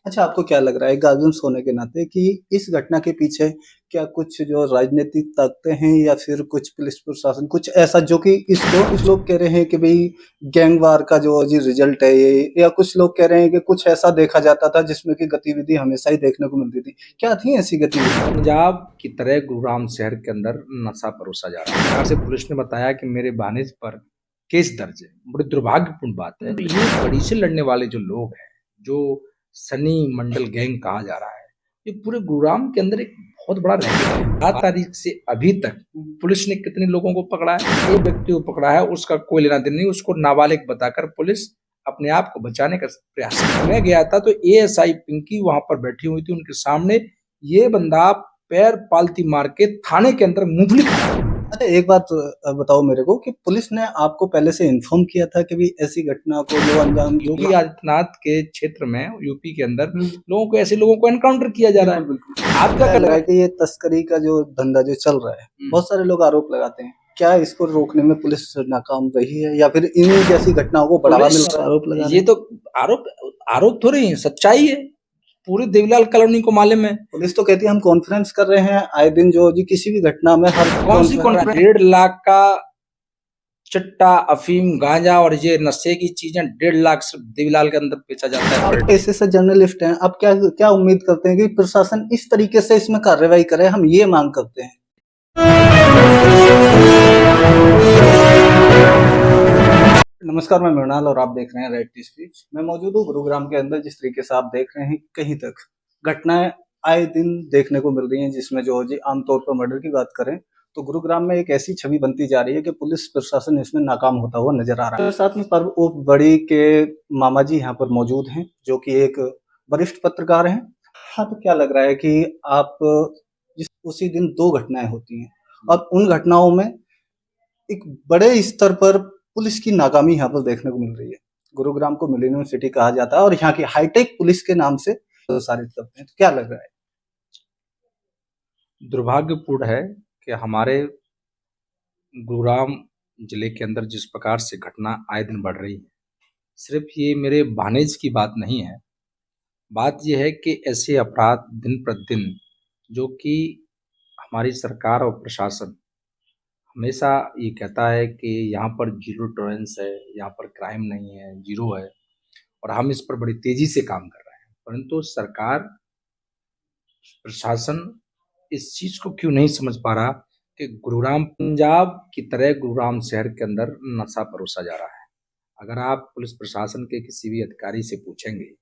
अच्छा, आपको क्या लग रहा है गार्जियंस होने के नाते कि इस घटना के पीछे क्या कुछ जो राजनीतिक ताकतें हैं या फिर कुछ पुलिस प्रशासन कुछ ऐसा जो कि इसको कुछ लोग कह रहे हैं कि भई गैंग वार का जो जी रिज़ल्ट है ये, या कुछ लोग कह रहे हैं कि कुछ ऐसा देखा जाता था जिसमें कि गतिविधि हमेशा ही देखने को मिलती थी। क्या थी ऐसी गतिविधि? पंजाब की तरह गुरुग्राम शहर के अंदर नशा परोसा जा रहा है। यहाँ से पुलिस ने बताया कि मेरे भानिज पर केस दर्ज है। बड़ी दुर्भाग्यपूर्ण बात है। ये बड़ी से लड़ने वाले जो लोग हैं, जो सनी मंडल गैंग कहा जा रहा है, ये पूरे गुरुग्राम के अंदर एक बहुत बड़ा रैकेट है। 7 तारीख से अभी तक पुलिस ने कितने लोगों को पकड़ा है? एक व्यक्ति को पकड़ा है, उसका कोई लेना देना नहीं, उसको नाबालिग बताकर पुलिस अपने आप को बचाने का प्रयास कर रही है। मैं गया था तो एएसआई पिंकी वहां पर बैठी हुई थी, उनके सामने ये बंदा पैर पालती मार के थाने के अंदर मूंगफली खा रहा है। अच्छा, एक बात बताओ मेरे को कि पुलिस ने आपको पहले से इन्फॉर्म किया था कि भई ऐसी घटना को जो अंजाम योगी आदित्यनाथ के क्षेत्र में यूपी के अंदर लोगों को ऐसे लोगों को एनकाउंटर किया जा रहा है। बिल्कुल। आप क्या क्या कर लगा रहे है कि ये तस्करी का जो धंधा जो चल रहा है, बहुत सारे लोग आरोप लगाते हैं। क्या इसको रोकने में पुलिस नाकाम रही है या फिर इन्हीं जैसी घटनाओं को बढ़ावा मिल रहा है? आरोप लगा रहे ये हैं। तो आरोप आरोप थोड़ी है, सच्चाई है। पूरे देवीलाल कॉलोनी को मालूम है। पुलिस तो कहती है हम कॉन्फ्रेंस कर रहे हैं आए दिन जो जी किसी भी घटना में हर कौन सी कॉन्फ्रेंस? 1.5 लाख का चट्टा, अफीम, गांजा और ये नशे की चीजें 1.5 लाख सिर्फ देवीलाल के अंदर बेचा जाता है पर आप डे। ऐसे से जर्नलिस्ट हैं, आप क्या क्या उम्मीद करते हैं कि प्रशासन इस तरीके से इसमें कार्रवाई करे? हम ये मांग करते हैं। नमस्कार, मैं मृणाल और आप देख रहे हैं राइट टू स्पीच। मैं मौजूद हूँ गुरुग्राम के अंदर। जिस तरीके से आप देख रहे हैं कहीं तक घटनाएं आए दिन देखने को मिल रही हैं, जिसमें जो जी आमतौर पर मर्डर की बात करें तो गुरुग्राम में एक ऐसी छवि बनती जा रही है कि पुलिस प्रशासन इसमें नाकाम होता हुआ नजर आ रहा है। मेरे साथ में पर्व उप बड़ी के मामा जी यहाँ पर मौजूद हैं, जो कि एक वरिष्ठ पत्रकार हैं। हाँ, तो क्या लग रहा है कि आप जिस उसी दिन दो घटनाएं होती हैं और उन घटनाओं में एक बड़े स्तर पर पुलिस की नाकामी यहाँ पर देखने को मिल रही है। गुरुग्राम को मिलेनियम सिटी कहा जाता है और यहाँ की हाईटेक पुलिस के नाम से प्रसारित करते हैं। तो क्या लग रहा है? दुर्भाग्यपूर्ण है कि हमारे गुरुग्राम जिले के अंदर जिस प्रकार से घटना आए दिन बढ़ रही है, सिर्फ ये मेरे भानेज की बात नहीं है। बात यह है कि ऐसे अपराध दिन प्रतिदिन जो कि हमारी सरकार और प्रशासन हमेशा ये कहता है कि यहाँ पर जीरो टॉलरेंस है, यहाँ पर क्राइम नहीं है, जीरो है और हम इस पर बड़ी तेजी से काम कर रहे हैं। परंतु सरकार, प्रशासन इस चीज़ को क्यों नहीं समझ पा रहा कि गुरुग्राम पंजाब की तरह गुरुग्राम शहर के अंदर नशा परोसा जा रहा है। अगर आप पुलिस प्रशासन के किसी भी अधिकारी से पूछेंगे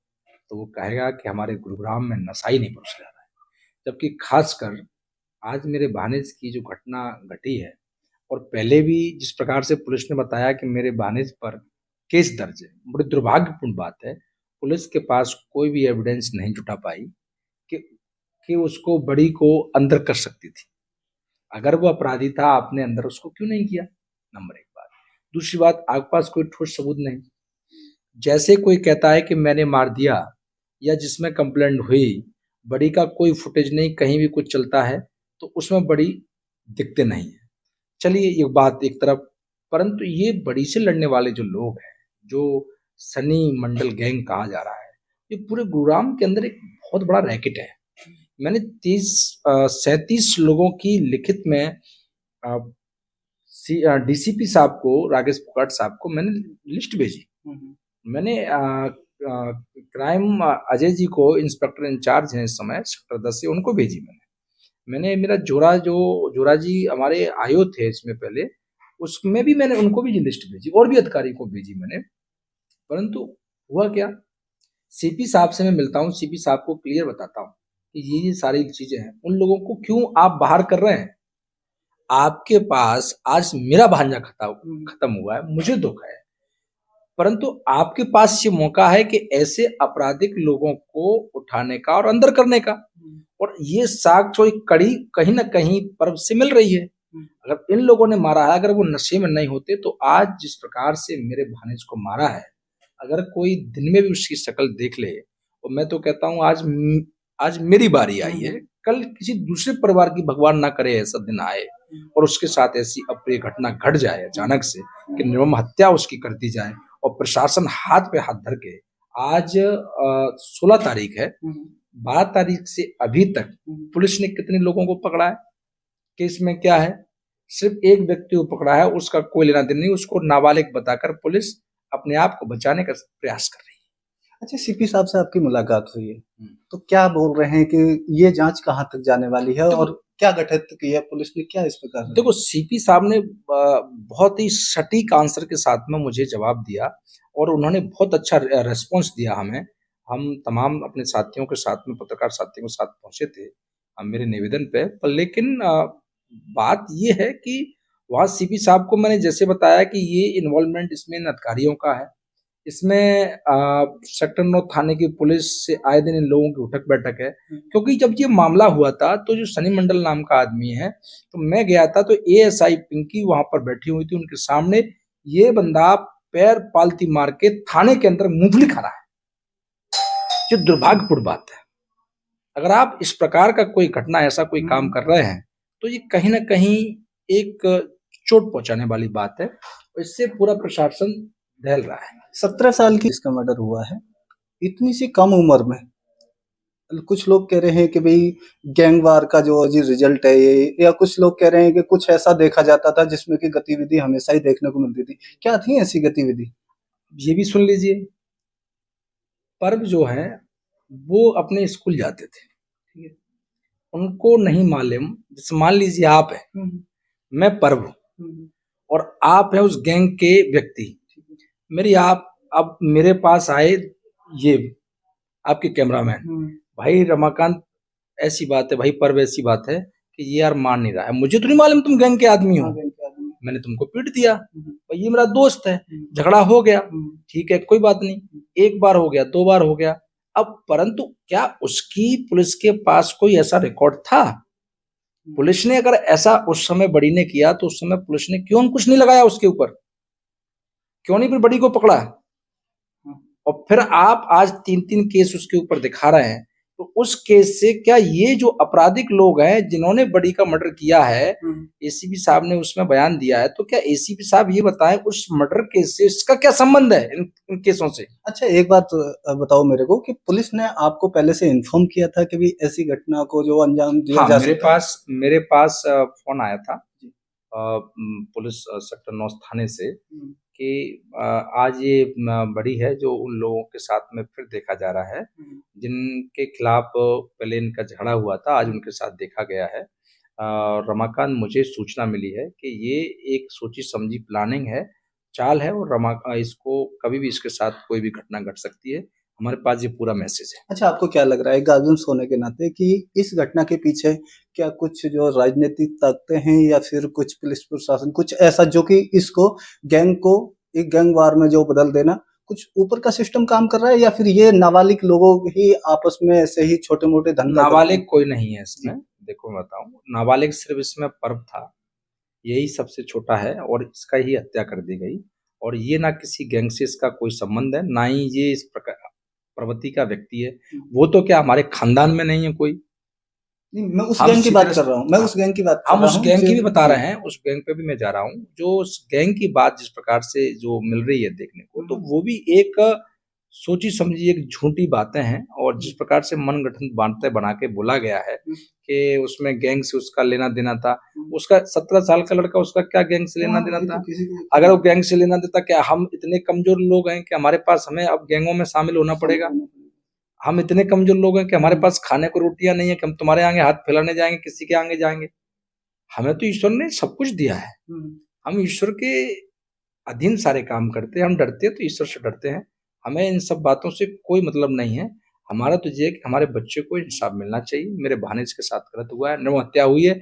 तो वो कहेगा कि हमारे गुरुग्राम में नशा ही नहीं परोसा जा रहा है। जबकि खासकर आज मेरे भानिज की जो घटना घटी है और पहले भी जिस प्रकार से पुलिस ने बताया कि मेरे भानिज पर केस दर्ज है, बड़ी दुर्भाग्यपूर्ण बात है। पुलिस के पास कोई भी एविडेंस नहीं जुटा पाई कि कि उसको बड़ी को अंदर कर सकती थी। अगर वो अपराधी था, आपने अंदर उसको क्यों नहीं किया? नंबर 1 बात। दूसरी बात, आपके पास कोई ठोस सबूत नहीं। जैसे कोई कहता है कि मैंने मार दिया या जिसमें कंप्लेंट हुई, बड़ी का कोई फुटेज नहीं, कहीं भी कुछ चलता है तो उसमें बड़ी दिखते नहीं है। चलिए ये बात एक तरफ, परंतु ये बड़ी से लड़ने वाले जो लोग हैं, जो सनी मंडल गैंग कहा जा रहा है, ये पूरे गुरुग्राम के अंदर एक बहुत बड़ा रैकेट है। मैंने 37 लोगों की लिखित में डीसीपी साहब को, राकेश पुकाट साहब को मैंने लिस्ट भेजी। मैंने क्राइम अजय जी को, इंस्पेक्टर इंचार्ज हैं इस समय सेक्टर 10 से, उनको भेजी मैंने मेरा जोरा जी हमारे आयो थे इसमें पहले, उसमें भी मैंने उनको भी लिस्ट भेजी और भी अधिकारी को भेजी मैंने। परंतु हुआ क्या, सीपी साहब से मैं मिलता हूँ, सीपी साहब को क्लियर बताता हूँ कि ये सारी चीजें हैं, उन लोगों को क्यों आप बाहर कर रहे हैं? आपके पास आज मेरा भांजा खत्म हुआ है, मुझे दुख है, परंतु आपके पास ये मौका है कि ऐसे आपराधिक लोगों को उठाने का और अंदर करने का, और ये साग जो कड़ी कहीं ना कहीं पर्व से मिल रही है। अगर इन लोगों ने मारा है, अगर वो नशे में नहीं होते तो आज जिस प्रकार से मेरे भानिज को मारा है, अगर कोई दिन में भी उसकी शक्ल देख ले, और मैं तो कहता हूँ आज मेरी बारी आई है, कल किसी दूसरे परिवार की भगवान ना करे ऐसा दिन आए और उसके साथ ऐसी अप्रिय घटना घट जाए अचानक से कि निर्मम हत्या उसकी कर दी जाए और प्रशासन हाथ पे हाथ धर के आज 16 तारीख है, 12 तारीख से अभी तक पुलिस ने कितने लोगों को पकड़ा है? केस में क्या है? सिर्फ एक व्यक्ति को पकड़ा है, उसका कोई लेना देना नहीं, उसको नाबालिग बताकर पुलिस अपने आप को बचाने का प्रयास कर रही है। अच्छा, सीपी साहब से आपकी मुलाकात हुई है, तो क्या बोल रहे हैं कि ये जांच कहाँ तक जाने वाली है और क्या गठित की है पुलिस ने, क्या इस प्रकार? देखो, सीपी साहब ने बहुत ही सटीक आंसर के साथ में मुझे जवाब दिया और उन्होंने बहुत अच्छा रेस्पॉन्स दिया हमें। हम तमाम अपने साथियों के साथ में, पत्रकार साथियों के साथ पहुंचे थे मेरे निवेदन पे, पर लेकिन बात ये है कि वहाँ सीपी साहब को मैंने जैसे बताया कि ये इन्वॉल्वमेंट इसमें इन अधिकारियों का है, इसमें सेक्टर 9 थाने की पुलिस से आए दिन इन लोगों की उठक बैठक है। क्योंकि जब ये मामला हुआ था तो जो सनी मंडल नाम का आदमी है, तो मैं गया था तो एएसआई पिंकी वहां पर बैठी हुई थी, उनके सामने ये बंदा पैर पालती मार के थाने के अंदर मूंगफली खा रहा है। ये दुर्भाग्यपूर्ण बात है। अगर आप इस प्रकार का कोई घटना, ऐसा कोई काम कर रहे हैं, तो ये कहीं ना कहीं एक चोट पहुंचाने वाली बात है और इससे पूरा प्रशासन दहल रहा है। 17 साल की इसका मर्डर हुआ है, इतनी सी कम उम्र में। कुछ लोग कह रहे हैं कि भाई गैंगवार का जो जी रिजल्ट है ये, या कुछ लोग कह रहे हैं कि कुछ ऐसा देखा जाता था जिसमें कि गतिविधि हमेशा ही देखने को मिलती थी। क्या थी ऐसी गतिविधि? ये भी सुन लीजिए, पर्व जो है वो अपने स्कूल जाते थे, ठीक है, उनको नहीं मालूम, जैसे मान लीजिए आप है, मैं पर्व हूँ और आप है उस गैंग के व्यक्ति, मेरी आप अब मेरे पास आए, ये आपके कैमरामैन, भाई रमाकांत ऐसी बात है, भाई पर्व ऐसी बात है कि ये यार मान नहीं रहा है, मुझे तो नहीं मालूम तुम गैंग के आदमी हो, मैंने तुमको पीट दिया, भाई ये मेरा दोस्त है, झगड़ा हो गया, ठीक है कोई बात नहीं, एक बार हो गया, 2 बार हो गया, अब परंतु क्या उसकी पुलिस के पास कोई ऐसा रिकॉर्ड था? पुलिस ने अगर ऐसा उस समय बड़ी ने किया तो उस समय पुलिस ने क्यों कुछ नहीं लगाया उसके ऊपर? क्यों नहीं फिर बड़ी को पकड़ा? और फिर आप आज 3-3 केस उसके ऊपर दिखा रहे हैं, तो उस केस से क्या ये जो आपराधिक लोग हैं जिन्होंने बड़ी का मर्डर किया है, एसीपी साहब ने उसमें बयान दिया है, तो क्या एसीपी साहब ये बताएं उस मर्डर केस से इसका क्या संबंध है इन केसों से? अच्छा, एक बात बताओ मेरे को कि पुलिस ने आपको पहले से इन्फॉर्म किया था कि भी ऐसी घटना को जो अंजाम दिया जा सकता है? मेरे पास फोन आया था पुलिस सेक्टर 9 थाने से कि आज ये बड़ी है जो उन लोगों के साथ में फिर देखा जा रहा है जिनके खिलाफ पहले इनका झगड़ा हुआ था, आज उनके साथ देखा गया है। रमाकांत, मुझे सूचना मिली है कि ये एक सोची समझी प्लानिंग है, चाल है और इसको कभी भी इसके साथ कोई भी घटना घट सकती है। हमारे पास ये पूरा मैसेज है। अच्छा, आपको क्या लग रहा है गार्जियंस होने के नाते कि इस घटना के पीछे क्या कुछ जो राजनीतिक ताकतें हैं या फिर कुछ पुलिस प्रशासन कुछ ऐसा जो कि इसको गैंग को एक गैंग वार में जो बदल देना, कुछ ऊपर का सिस्टम काम कर रहा है, या फिर ये नाबालिग लोगों ही आपस में ऐसे ही छोटे मोटे धंधा? नाबालिग कोई नहीं है इसमें, देखो मैं बताऊं, नाबालिग सिर्फ इसमें पर्व था, यही सबसे छोटा है और इसका ही हत्या कर दी गई और ये ना किसी गैंग से इसका कोई संबंध है, ना ही ये इस प्रकार प्रवृत्ति का व्यक्ति है। वो तो क्या हमारे खानदान में नहीं है कोई? नहीं, मैं उस गैंग की बात कर रहा हूँ, मैं उस गैंग की बात कर हम रहा उस हूँ गैंग की भी बता रहे हैं, उस गैंग पे भी मैं जा रहा हूँ। जो उस गैंग की बात जिस प्रकार से जो मिल रही है देखने को, तो वो भी एक सोची समझी एक झूठी बातें हैं और जिस प्रकार से मनगढ़ंत बातें बना के बोला गया है कि उसमें गैंग से उसका लेना देना था, उसका 17 साल का लड़का, उसका क्या गैंग से लेना देना था? अगर वो गैंग से लेना देता, क्या हम इतने कमजोर लोग हैं कि हमारे पास हमें अब गैंगों में शामिल होना पड़ेगा? हम इतने कमजोर लोग हैं कि हमारे पास खाने को रोटियां नहीं है कि हम तुम्हारे आगे हाथ फैलाने जाएंगे, किसी के आगे जाएंगे? हमें तो ईश्वर ने सब कुछ दिया है, हम ईश्वर के अधीन सारे काम करते हैं, हम डरते हैं तो ईश्वर से डरते हैं, हमें इन सब बातों से कोई मतलब नहीं है। हमारा तो ये है कि हमारे बच्चे को इंसाफ मिलना चाहिए। मेरे भानेज के साथ गलत हुआ है, निर्मम हत्या हुई है,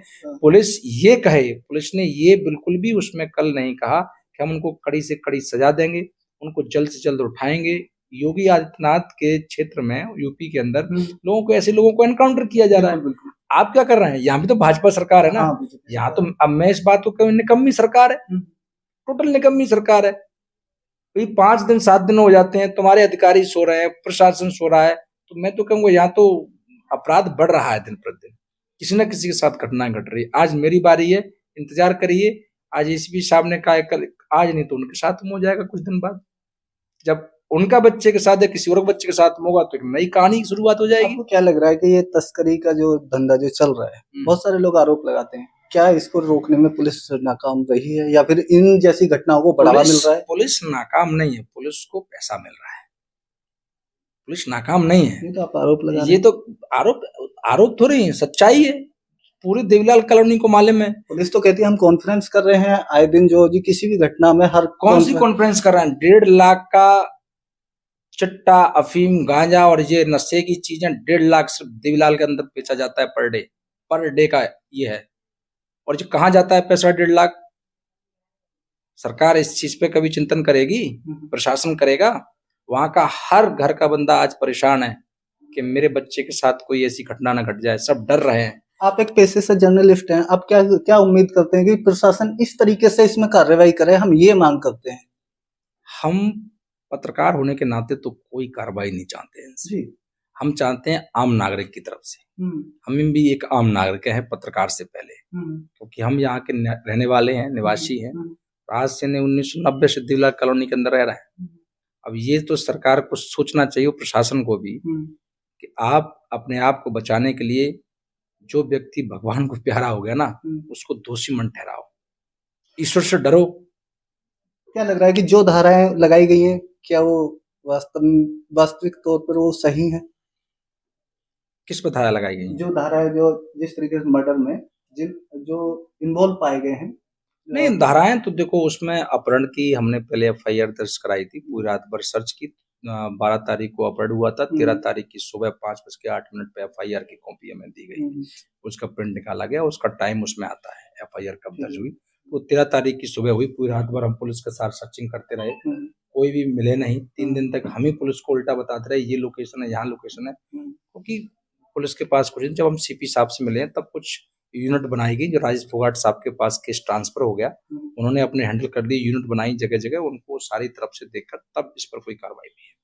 पुलिस ये कहे, पुलिस ने ये बिल्कुल भी उसमें कल नहीं कहा कि हम उनको कड़ी से कड़ी सजा देंगे, उनको जल्द से जल्द उठाएंगे। योगी आदित्यनाथ के क्षेत्र में, यूपी के अंदर लोगों को, ऐसे लोगों को एनकाउंटर किया जा रहा है। आप क्या कर रहे हैं? यहाँ भी तो भाजपा सरकार है ना, यहाँ तो अब मैं इस बात को कहूँ, निकम्मी सरकार है, टोटल निकम्मी सरकार है। भाई 5 दिन 7 दिन हो जाते हैं, तुम्हारे अधिकारी सो रहे हैं, प्रशासन सो रहा है, तो मैं तो कहूँगा यहाँ तो अपराध बढ़ रहा है दिन प्रतिदिन, किसी न किसी के साथ घटनाएं घट रही है। आज मेरी बारी है, इंतजार करिए, आज एसीपी साहब ने कहा कल, आज नहीं तो उनके साथ हो जाएगा कुछ दिन बाद, जब उनका बच्चे के साथ या किसी और के बच्चे के साथ में होगा तो एक नई कहानी की शुरुआत हो जाएगी। आपको क्या लग रहा है कि ये तस्करी का जो धंधा जो चल रहा है, बहुत सारे लोग आरोप लगाते हैं, क्या इसको रोकने में पुलिस नाकाम रही है या फिर इन जैसी घटनाओं को बढ़ावा मिल रहा है? पुलिस नाकाम नहीं है, पुलिस को पैसा मिल रहा है। पुलिस नाकाम नहीं है, ये तो आप आरोप लगा रहे ये हैं। तो आरोप थोड़ी है, सच्चाई है। पूरी देवीलाल कॉलोनी को मालूम है। पुलिस तो कहती है हम कॉन्फ्रेंस कर रहे हैं आए दिन, जो जी किसी भी घटना में हर कौन सी कॉन्फ्रेंस कर रहे हैं? 1.5 लाख का चिट्टा, अफीम, गांजा और ये नशे की चीजें 1.5 लाख सिर्फ देवीलाल के अंदर बेचा जाता है पर डे का ये है। और जो कहाँ जाता है पैसा 1.5 लाख? सरकार इस चीज पे कभी चिंतन करेगी? प्रशासन करेगा? वहां का हर घर का बंदा आज परेशान है कि मेरे बच्चे के साथ कोई ऐसी घटना न घट जाए, सब डर रहे हैं। आप एक पेशे से जर्नलिस्ट हैं, आप क्या क्या उम्मीद करते हैं कि प्रशासन इस तरीके से इसमें कार्रवाई करे? हम ये मांग करते हैं। हम पत्रकार होने के नाते तो कोई कार्रवाई नहीं चाहते हैं जी। हम चाहते हैं आम नागरिक की तरफ से। हम भी एक आम नागरिक हैं पत्रकार से पहले, क्योंकि हम यहाँ के रहने वाले हैं, निवासी हैं। आज से 1990 से देवीलाल कॉलोनी के अंदर रह रहे हैं। अब ये तो सरकार को सोचना चाहिए, प्रशासन को भी, कि आप अपने आप को बचाने के लिए जो व्यक्ति भगवान को प्यारा हो गया ना, उसको दोषी मत ठहराओ, ईश्वर से डरो। क्या लग रहा है कि जो धाराएं लगाई गई हैं, क्या वो वास्तविक तौर पर वो सही है? किस पर धारा लगाई गई? जो धाराएं जो जिस तरीके से मर्डर में जिन जो इन्वॉल्व पाए गए हैं। नहीं, धाराएं तो देखो, उसमें अपहरण की हमने पहले एफआईआर दर्ज कराई थी, पूरी रात भर सर्च की। 12 तारीख को अपहरण हुआ था, 13 तारीख की सुबह 5:08 पे एफआईआर की कॉपी हमें दी गई। उसका प्रिंट निकाला गया, उसका टाइम उसमें आता है एफआईआर कब दर्ज हुई। तो 13 तारीख की सुबह हुई। पूरी रात भर हम पुलिस के साथ सर्चिंग करते रहे, कोई भी मिले नहीं। 3 दिन तक हम ही पुलिस को उल्टा बताते रहे, ये लोकेशन है, यहाँ लोकेशन है, क्योंकि पुलिस के पास कुछ नहीं। जब हम सीपी साहब से मिले तब कुछ यूनिट बनाई गई, जो राजेश फोगाट साहब के पास केस ट्रांसफर हो गया, उन्होंने अपने हैंडल कर दी, यूनिट बनाई जगह जगह, उनको सारी तरफ से देखकर तब इस पर कोई कार्रवाई हुई है।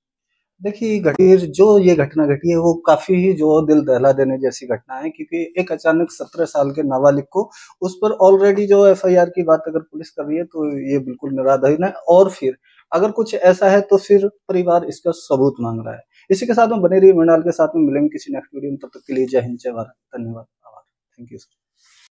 देखिए, जो ये घटना घटी है वो काफी ही जो दिल दहला देने जैसी घटना है, क्योंकि एक अचानक 17 साल के नाबालिग को, उस पर ऑलरेडी जो एफआईआर की बात अगर पुलिस कर रही है तो ये बिल्कुल निराधार है। और फिर अगर कुछ ऐसा है तो फिर परिवार इसका सबूत मांग रहा है। इसी के साथ में बने रहिए, मृणाल के साथ में मिलेंगे किसी नेक्स्ट वीडियो में। तब तक के लिए जय हिंद, जय भारत, धन्यवाद, आभार, थैंक यू सर।